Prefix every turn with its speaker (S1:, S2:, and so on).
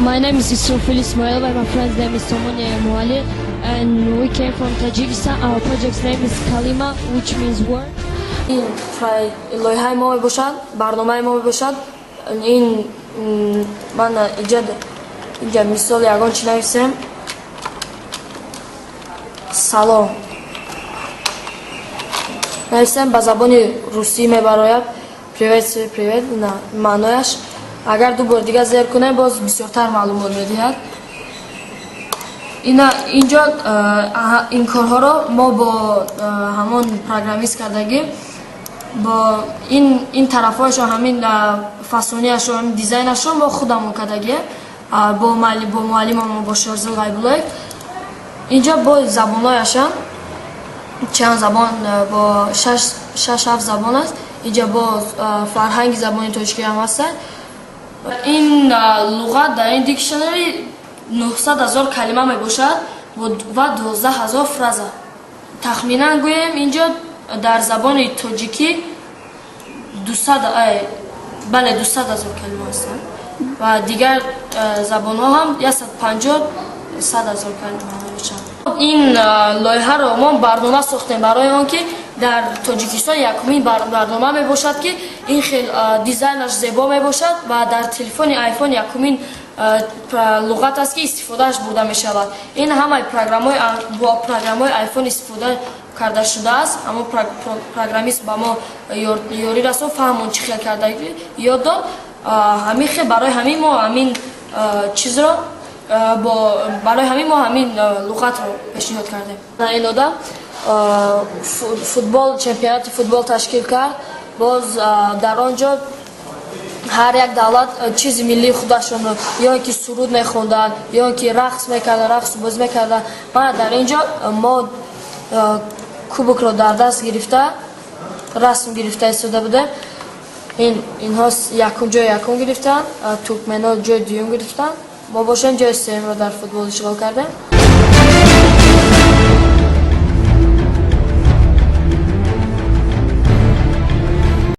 S1: My name is Israfil Ismail and my friend's name is Somonia Emwali, and we came from Tajikistan. Our project's name is Kalima, which means word.
S2: این لایحه ما می باشد، برنامه ما می باشد. این من اینجا مثال یگان چی نویسم. سلام نویسم با زبان روسی میبراید. привет نه معنایش اگر دو بار دیگه زیر کنه باز بسیارتر معلومات میدهد. اینجا این کارها رو ما با همون پروگرامیست کردگی با این طرفایش همین فسونیش و دیزاینش رو با خودمون کردگی با معلم ما با شارزل غیبولای. اینجا با زبانایش هم چند زبان با 6-7 زبان است. اینجا با فرهنگ زبان تاجیکی هم هست. این لغت در این دیکشنری 900,000 کلمه می باشد و 12,000 فراز. تخمینا گویم اینجا در زبان تاجیکی 200,000 کلمه هست و دیگر زبان ها هم 150,000 کلمه باشد. این لایحه رو ما برنامه ساختیم برای آنکه در تاجیکستان یکمین برنامه می باشد که این خیلی دیزاینش زیبا می باشد و در تلفن آیفون یکمین لغت است که استفادهش بوده می شود. این همه پروگرام های آیفون استفاده کرده شده است. اما پروگرامیست با ما یاری رسو فهمون چی خیلی کرده یاد داد. برای همین ما همین چیز را برای همین ما همین لغت رو پیشنهاد کردیم. این آدم چمپیونات فوتبال تشکیل کرد. باز در آنجا هر یک دولت چیز ملی خودشون رو یا که سرود میخوندن یا که رقص میکردن، رقص باز میکردن. ما در اینجا ما کوبک رو در دست گرفته رسم گرفته ایستاده بودیم. اینها جای یکم گرفتن، ترکمن‌ها جای دوم گرفتن. ما باشن جای سوم رو در فوتبال اشغال کردیم.